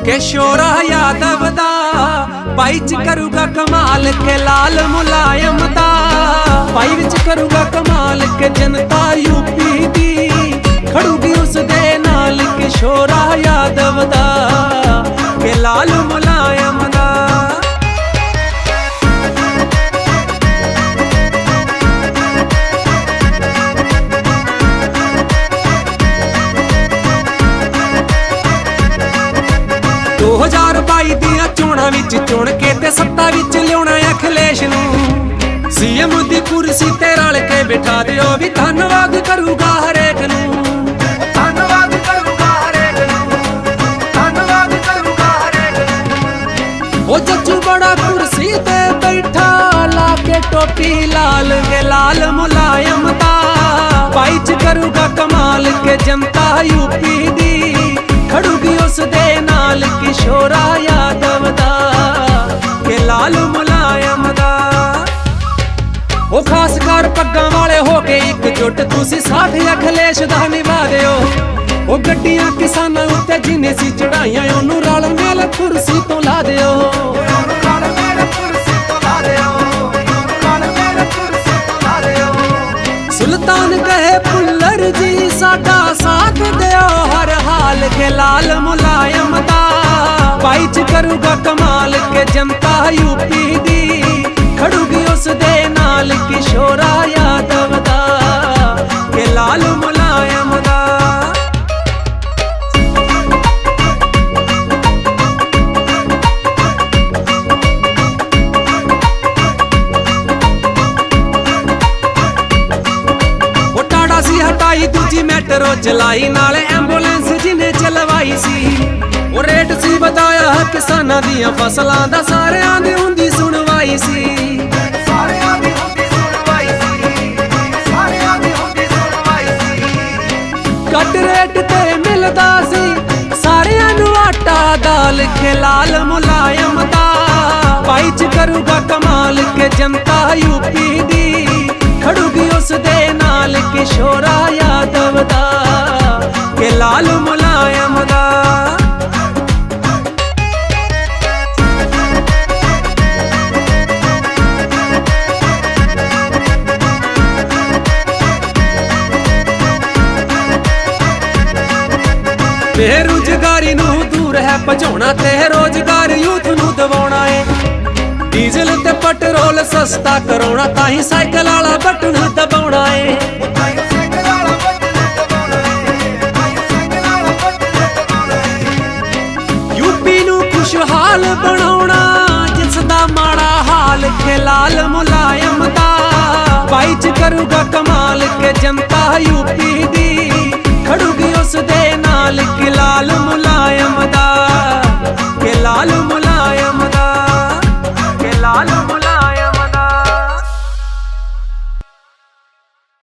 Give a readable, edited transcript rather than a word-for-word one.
के शोरा यादव दा भाई च करूगा कमाल के लाल मुलायम दा भाई विच करूगा कमाल के जनता यूपी दी खड़ूगी उस दे नाल के शोरा यादव दा के लाल मुलायम दा। दो 2022 दियां चोणां विच चुण के ते सत्ता विच लियाउणा अखिलेश नूं सीएम दी कुर्सी ते रल के बिठा दिओ भी धन्नवाद करूगा हरेक नूं धन्नवाद करूगा हरेक नूं धन्नवाद करूगा हरेक नूं। ओ जज्जू बड़ा कुर्सी ते बैठा ला के टोपी लाल के लाल मुलायम दा भाई च करूगा कमाल के जनता यूपी दी खड़ूगी उस दे नाल किशोरा यादव दा के लाल मुलायम दा। ओ खास कर पग्गां वाले हो के एकजुट तुसी साथ अखिलेश दा निभा दिओ ओ गड्डियां किसानां उत्ते जिन्ने सी चढ़ाइयां ओनू रल मेल कुर्सी तो ला दिओ सुल्तान कहे पुल्लर जी साडा साथ दिओ हर हाल के लाल मुलायम दा भाई च करूगा कमाल के जनता यूपी दी खड़ूगी उस दे नाल किशोरा यादव दा के लाल मुलायम दा। हटाई दूजी मेट्रो चलाई नाले एंबुलेंस जिन्हें चलवाई सी वो रेट सी बताया किसानां दियां फसलां दा सारियां दी हुंदी सुनवाई सी घट रेट ते मिलदा सी सारियां नूं आटा दाल के लाल मुलायम दा भाई च करूगा कमाल के जनता यूपी दी खड़ूगी उस दे नाल किशोरा यादव दा के लाल मुलायम दा। बेरोजगारी नूं दूर है भजाउणा ते रोजगार यूथ नूं दिवाउणा है डीजल ते पेट्रोल सस्ता कराउणा ताही साइकिल वाला बटन दबाउणा है यूपी नूं खुशहाल बनाउणा जिस दा माड़ा हाल के लाल मुलायम दा भाई च करूगा कमाल के जनता यूपी दी खड़ूगी उस दे नाल के लाल मुलायम